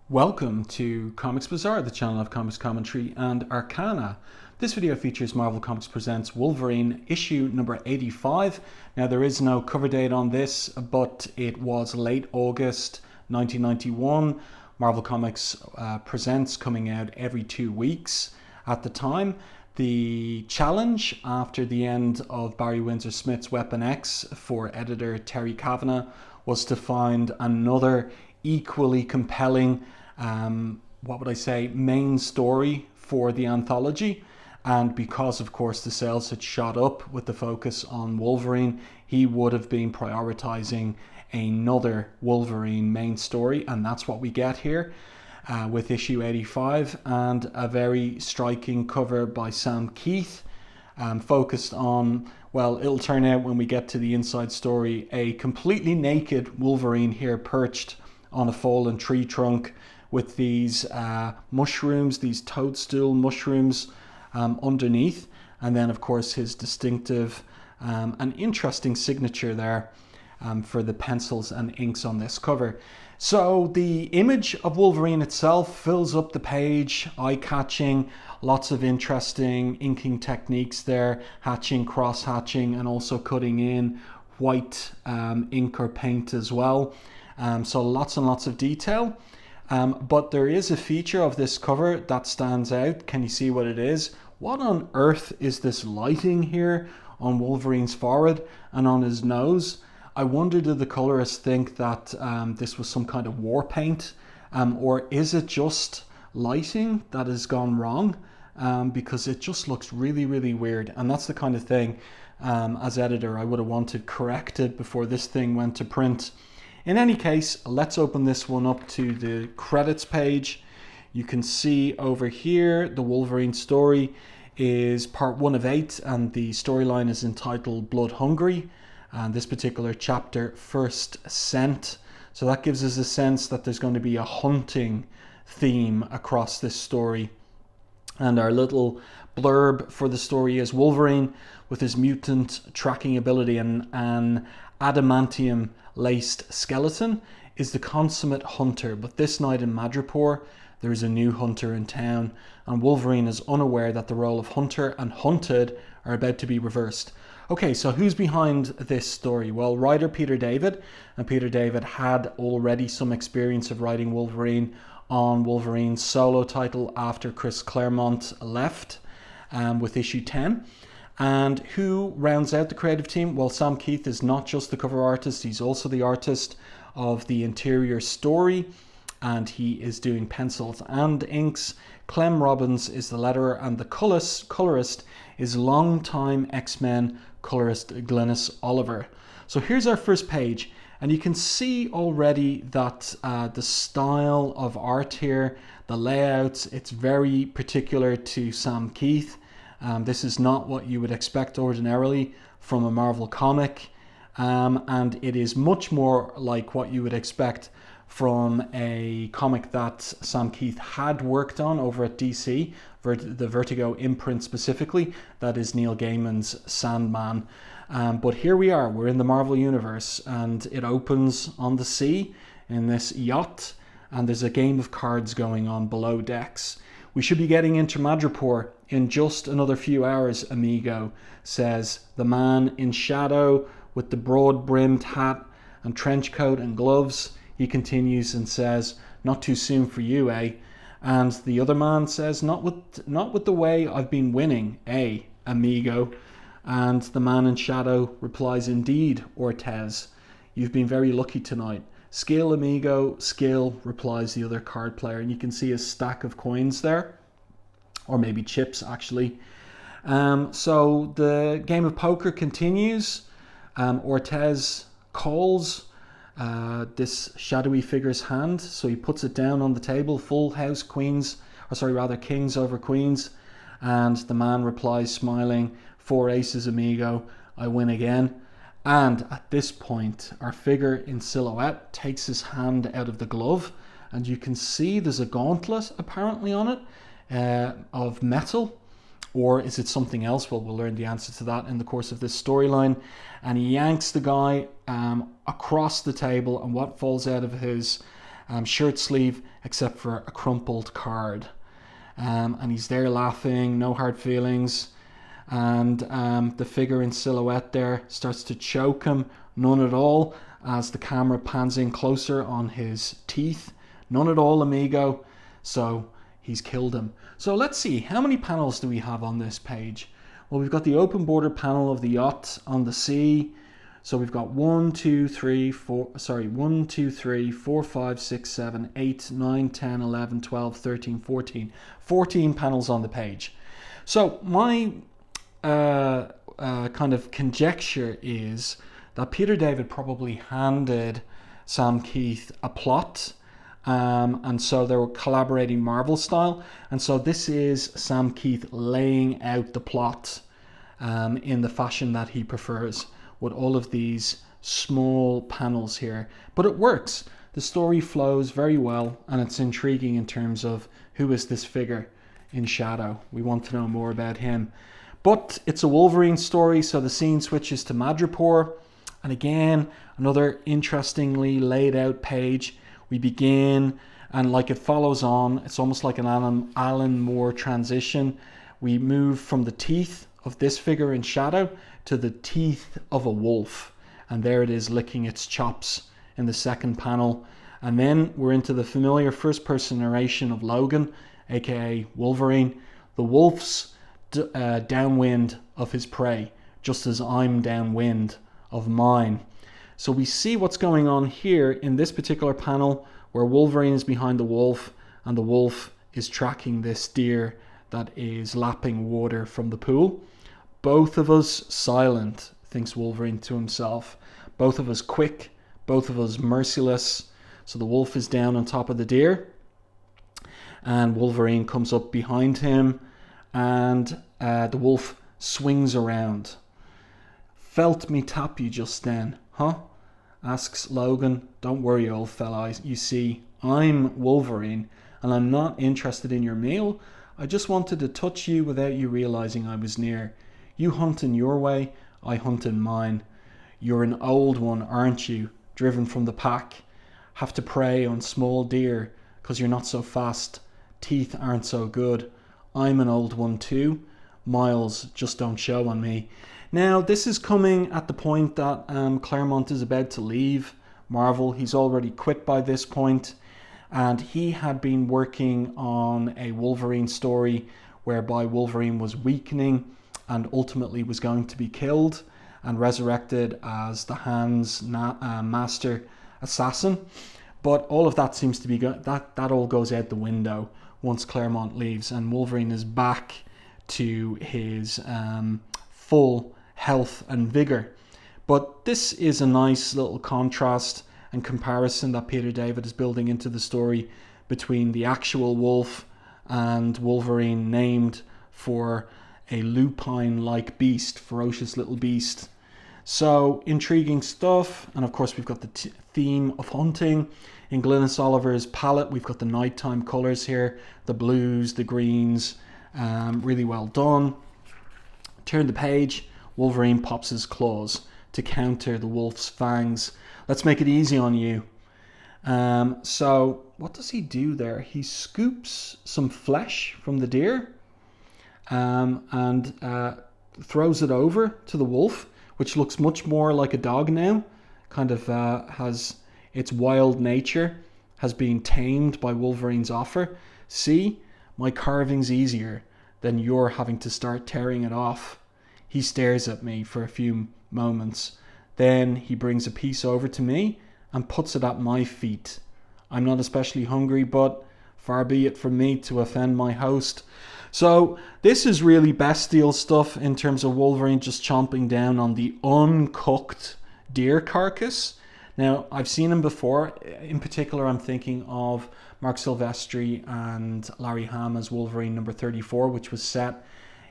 Welcome to Comics Bazaar, the channel of comics commentary and arcana. This video features Marvel Comics Presents Wolverine issue number 85. Now there is no cover date on this, but it was late August 1991. Marvel Comics Presents coming out every 2 weeks at the time. The challenge after the end of Barry Windsor Smith's Weapon X for editor Terry Kavanagh was to find another equally compelling, main story for the anthology. And because, of course, the sales had shot up with the focus on Wolverine, he would have been prioritizing another Wolverine main story, and that's what we get here with issue 85, and a very striking cover by Sam Kieth, focused on, well, it'll turn out when we get to the inside story, a completely naked Wolverine here perched on a fallen tree trunk with these mushrooms, these toadstool mushrooms underneath, and then of course his distinctive and interesting signature there for the pencils and inks on this cover. So the image of Wolverine itself fills up the page, eye-catching, lots of interesting inking techniques there, hatching, cross-hatching, and also cutting in white ink or paint as well. So lots and lots of detail. But there is a feature of this cover that stands out. Can you see what it is? What on earth is this lighting here on Wolverine's forehead and on his nose? I wonder, did the colorist think that this was some kind of war paint? Or is it just lighting that has gone wrong? Because it just looks really, really weird. And that's the kind of thing, as editor, I would have wanted corrected before this thing went to print. In any case, let's open this one up to the credits page. You can see over here, the Wolverine story is part 1 of 8, and the storyline is entitled Blood Hungry. And this particular chapter, First Scent. So that gives us a sense that there's going to be a hunting theme across this story. And our little blurb for the story is Wolverine, with his mutant tracking ability and an adamantium laced skeleton, is the consummate hunter. But this night in Madripoor, there is a new hunter in town, and Wolverine is unaware that the role of hunter and hunted are about to be reversed. Okay, so who's behind this story? Well, writer Peter David, and Peter David had already some experience of writing Wolverine on Wolverine's solo title after Chris Claremont left with issue 10. And who rounds out the creative team? Well, Sam Kieth is not just the cover artist, he's also the artist of the interior story, and he is doing pencils and inks. Clem Robbins is the letterer, and the colorist is longtime X-Men colorist Glynis Oliver. So here's our first page, and you can see already that the style of art here, the layouts, it's very particular to Sam Kieth. This is not what you would expect ordinarily from a Marvel comic, and it is much more like what you would expect from a comic that Sam Kieth had worked on over at DC, the Vertigo imprint specifically, that is Neil Gaiman's Sandman. But here we are, we're in the Marvel Universe, and it opens on the sea in this yacht, and there's a game of cards going on below decks. We should be getting into Madripoor in just another few hours, amigo, says the man in shadow with the broad-brimmed hat and trench coat and gloves. He continues and says, "Not too soon for you, eh?" And the other man says, not with the way I've been winning, eh, amigo?" And the man in shadow replies, "Indeed, Ortez, you've been very lucky tonight." "Skill, amigo, skill," replies the other card player. And you can see a stack of coins there, or maybe chips, actually. So the game of poker continues. Ortez calls this shadowy figure's hand, so he puts it down on the table, full house, kings over queens, and the man replies smiling, "4 aces, amigo, I win again." And at this point, our figure in silhouette takes his hand out of the glove, and you can see there's a gauntlet apparently on it of metal. Or is it something else? Well, we'll learn the answer to that in the course of this storyline. And he yanks the guy across the table, and what falls out of his shirt sleeve, except for a crumpled card. And he's there laughing, no hard feelings. And the figure in silhouette there starts to choke him, none at all, as the camera pans in closer on his teeth. None at all, amigo. So he's killed him. So let's see, how many panels do we have on this page? Well, we've got the open border panel of the yacht on the sea. So we've got 1, 2, 3, 4, 5, 6, 7, 8, 9, 10, 11, 12, 13, 14. 14 panels on the page. So my kind of conjecture is that Peter David probably handed Sam Kieth a plot, and so they were collaborating Marvel style, and so this is Sam Kieth laying out the plot in the fashion that he prefers, with all of these small panels here. But it works. The story flows very well, and it's intriguing in terms of who is this figure in shadow. We want to know more about him. But it's a Wolverine story, so the scene switches to Madripoor. And again, another interestingly laid out page. We begin, and like it follows on, it's almost like an Alan Moore transition. We move from the teeth of this figure in shadow to the teeth of a wolf. And there it is licking its chops in the second panel. And then we're into the familiar first person narration of Logan, aka Wolverine. The wolf's downwind of his prey, just as I'm downwind of mine. So we see what's going on here in this particular panel, where Wolverine is behind the wolf and the wolf is tracking this deer that is lapping water from the pool. Both of us silent, thinks Wolverine to himself. Both of us quick, both of us merciless. So the wolf is down on top of the deer, and Wolverine comes up behind him, and the wolf swings around. Felt me tap you just then, huh? Asks Logan. Don't worry, old fella. You see, I'm Wolverine, and I'm not interested in your meal. I just wanted to touch you without you realizing I was near. You hunt in your way, I hunt in mine. You're an old one, aren't you? Driven from the pack. Have to prey on small deer, 'cause you're not so fast. Teeth aren't so good. I'm an old one too. Miles just don't show on me. Now, this is coming at the point that Claremont is about to leave Marvel. He's already quit by this point, and he had been working on a Wolverine story whereby Wolverine was weakening and ultimately was going to be killed and resurrected as the Hand's master assassin. But all of that seems to be that all goes out the window once Claremont leaves, and Wolverine is back to his full health and vigor. But this is a nice little contrast and comparison that Peter David is building into the story between the actual wolf and Wolverine, named for a lupine-like beast, ferocious little beast. So intriguing stuff. And of course we've got the theme of hunting. In Glynis Oliver's palette, we've got the nighttime colors here, the blues, the greens, really well done. Turn the page. Wolverine pops his claws to counter the wolf's fangs. Let's make it easy on you. So what does he do there? He scoops some flesh from the deer and throws it over to the wolf, which looks much more like a dog now. Kind of has its wild nature has been tamed by Wolverine's offer. See, my carving's easier than your having to start tearing it off. He stares at me for a few moments. Then he brings a piece over to me and puts it at my feet. I'm not especially hungry, but far be it from me to offend my host. So this is really bestial stuff in terms of Wolverine just chomping down on the uncooked deer carcass. Now, I've seen him before. In particular, I'm thinking of Mark Silvestri and Larry Hama's Wolverine number 34, which was set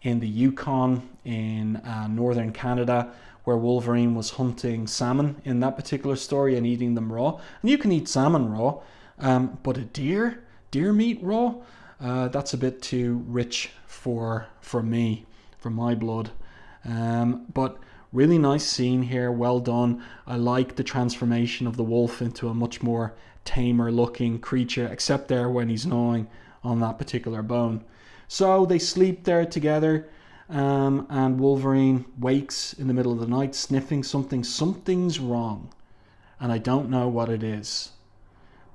in the Yukon in northern Canada, where Wolverine was hunting salmon in that particular story and eating them raw. And you can eat salmon raw, but a deer meat raw, that's a bit too rich for me, for my blood. But really nice scene here, well done. I like the transformation of the wolf into a much more tamer looking creature, except there when he's gnawing on that particular bone. So they sleep there together, and Wolverine wakes in the middle of the night sniffing something. Something's wrong, and I don't know what it is.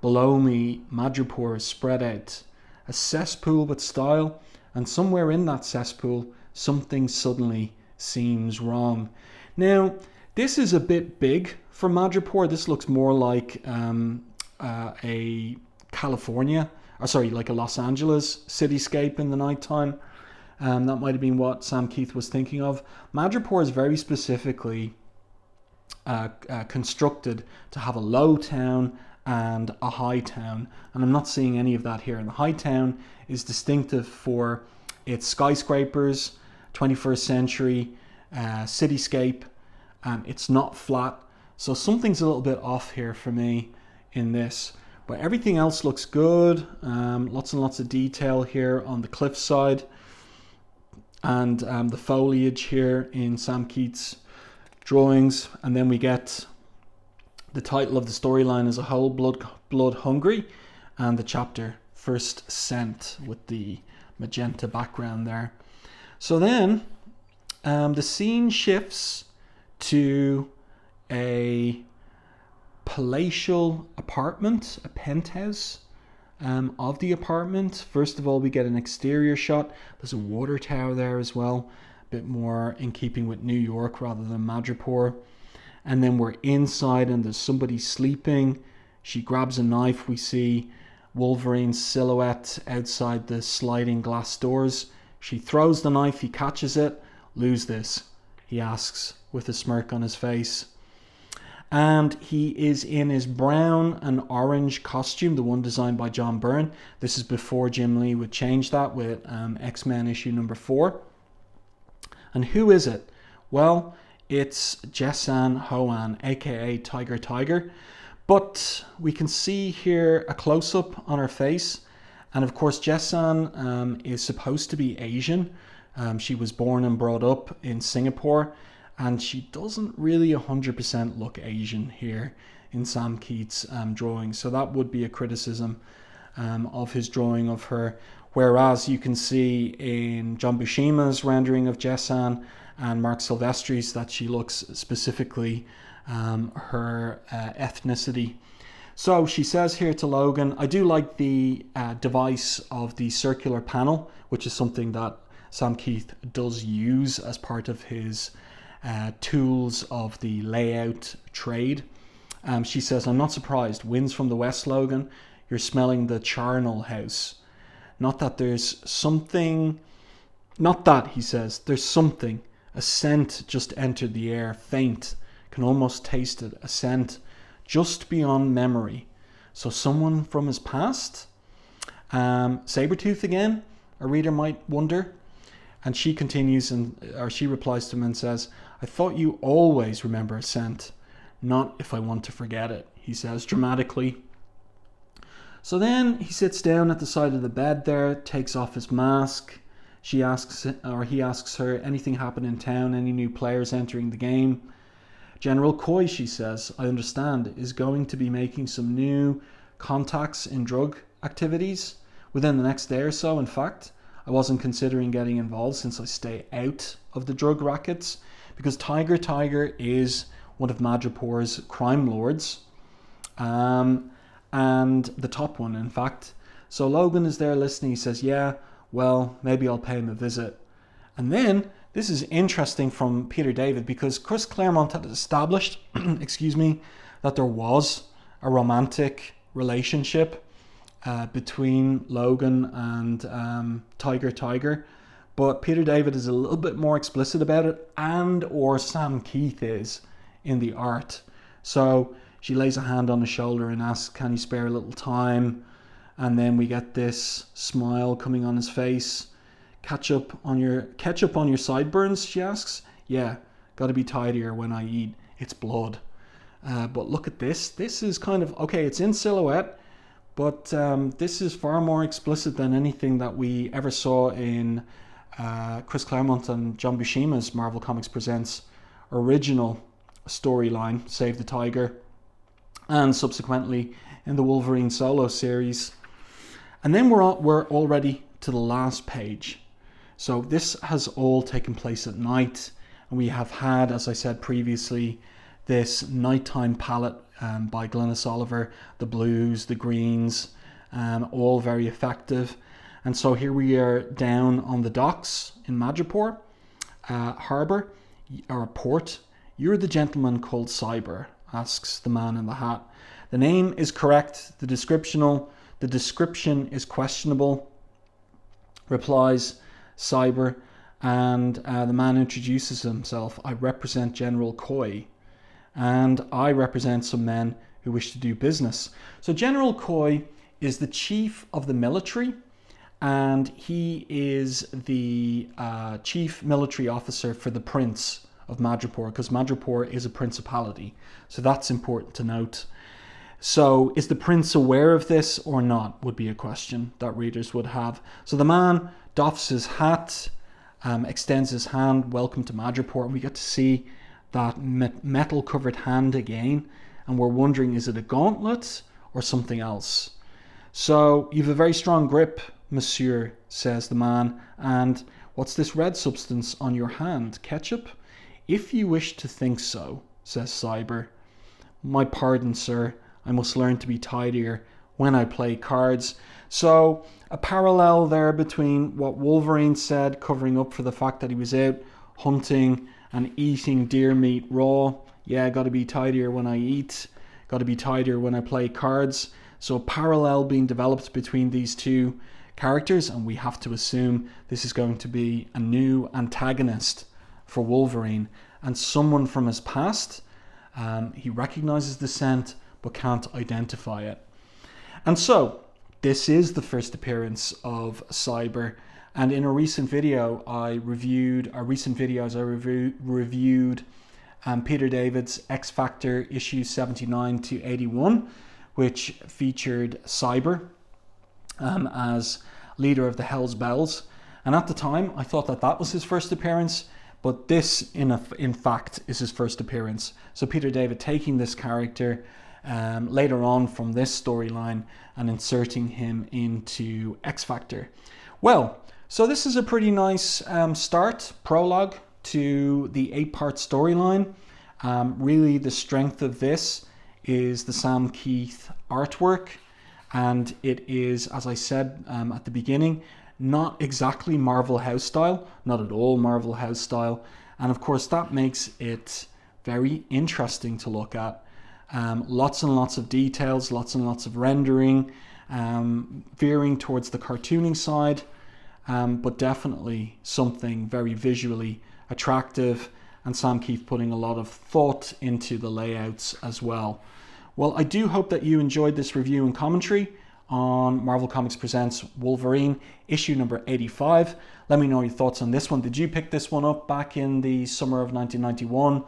Below me, Madripoor is spread out, a cesspool with style, and somewhere in that cesspool, something suddenly seems wrong. Now, this is a bit big for Madripoor. This looks more like a California, like a Los Angeles cityscape in the nighttime. That might have been what Sam Kieth was thinking of. Madripoor is very specifically constructed to have a low town and a high town, and I'm not seeing any of that here. And the high town is distinctive for its skyscrapers, 21st century cityscape. It's not flat, so something's a little bit off here for me in this, but everything else looks good. Lots and lots of detail here on the cliffside, and the foliage here in Sam Kieth's drawings. And then we get the title of the storyline as a whole, Blood Hungry, and the chapter First Scent with the magenta background there. So then the scene shifts to a palatial apartment, a penthouse of the apartment. First of all, we get an exterior shot. There's a water tower there as well, a bit more in keeping with New York rather than Madripoor. And then we're inside and there's somebody sleeping. She grabs a knife. We see Wolverine's silhouette outside the sliding glass doors. She throws the knife, he catches it. "Lose this?" he asks with a smirk on his face. And he is in his brown and orange costume, the one designed by John Byrne. This is before Jim Lee would change that with X-Men issue number 4. And who is it? Well, it's Jessan Hoan, aka Tiger. But we can see here a close-up on her face. And of course, Jessan is supposed to be Asian. She was born and brought up in Singapore. And she doesn't really 100% look Asian here in Sam Kieth's drawing. So that would be a criticism of his drawing of her. Whereas you can see in John Buscema's rendering of Jessan and Mark Silvestri's that she looks specifically her ethnicity. So she says here to Logan, I do like the device of the circular panel, which is something that Sam Kieth does use as part of his tools of the layout trade. She says, I'm not surprised. Winds from the west, Logan. You're smelling the charnel house. Not that there's something... Not that, he says. There's something. A scent just entered the air. Faint. Can almost taste it. A scent just beyond memory. So someone from his past? Sabretooth again? A reader might wonder. And she continues, or she replies to him and says, I thought you always remember a scent. Not if I want to forget it, he says dramatically. So then he sits down at the side of the bed there, takes off his mask. He asks her, anything happen in town? Any new players entering the game? General Coy, she says, I understand, is going to be making some new contacts in drug activities within the next day or so. In fact, I wasn't considering getting involved since I stay out of the drug rackets, because Tiger is one of Madripoor's crime lords, and the top one, in fact. So Logan is there listening. He says, yeah, well, maybe I'll pay him a visit. And then, this is interesting from Peter David, because Chris Claremont had established, that there was a romantic relationship between Logan and Tiger. But Peter David is a little bit more explicit about it, and or Sam Kieth is in the art. So she lays a hand on his shoulder and asks, can you spare a little time? And then we get this smile coming on his face. Ketchup on your sideburns, she asks. Yeah, got to be tidier when I eat. It's blood. But look at this. This is kind of, okay, it's in silhouette, but this is far more explicit than anything that we ever saw in Chris Claremont and John Buscema's Marvel Comics Presents original storyline, Save the Tiger. and subsequently in the Wolverine solo series. And then we're already to the last page. So this has all taken place at night, and we have had, as I said previously, this nighttime palette by Glynis Oliver, the blues, the greens, all very effective. And so here we are down on the docks in Madripoor harbour, or port. "You're the gentleman called Cyber?" asks the man in the hat. "The name is correct, the description is questionable," replies Cyber, and the man introduces himself. "I represent General Coy, and I represent some men who wish to do business." So General Coy is the chief of the military, and he is the chief military officer for the Prince of Madripoor, because Madripoor is a principality. So that's important to note. So is the prince aware of this or not, would be a question that readers would have. So the man doffs his hat, extends his hand, "Welcome to Madripoor," and we get to see that metal covered hand again, and we're wondering, is it a gauntlet or something else? "So you've a very strong grip, monsieur," says the man, "and what's this red substance on your hand? Ketchup?" "If you wish to think so," says Cyber. "My pardon, sir. I must learn to be tidier when I play cards." So a parallel there between what Wolverine said, covering up for the fact that he was out hunting and eating deer meat raw. "Yeah, got to be tidier when I eat. Got to be tidier when I play cards." So a parallel being developed between these two characters, and we have to assume this is going to be a new antagonist for Wolverine and someone from his past. He recognizes the scent but can't identify it. And so this is the first appearance of Cyber, and in a recent video I reviewed Peter David's X Factor issues 79 to 81, which featured Cyber as leader of the Hell's Bells. And at the time I thought that was his first appearance, but this in fact is his first appearance. So Peter David taking this character later on from this storyline and inserting him into X Factor. Well, so this is a pretty nice prologue to the 8-part storyline. Really the strength of this is the Sam Kieth artwork, and it is, as I said at the beginning, not exactly Marvel House style, not at all Marvel House style, and of course that makes it very interesting to look at. Lots and lots of details, lots and lots of rendering, veering towards the cartooning side, but definitely something very visually attractive, and Sam Kieth putting a lot of thought into the layouts as well. Well, I do hope that you enjoyed this review and commentary on Marvel Comics Presents Wolverine, issue number 85. Let me know your thoughts on this one. Did you pick this one up back in the summer of 1991?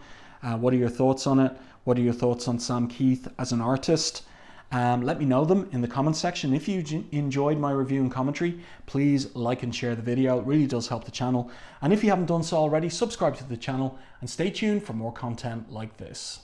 What are your thoughts on it? What are your thoughts on Sam Kieth as an artist? Let me know them in the comments section. If you enjoyed my review and commentary, please like and share the video. It really does help the channel. And if you haven't done so already, subscribe to the channel and stay tuned for more content like this.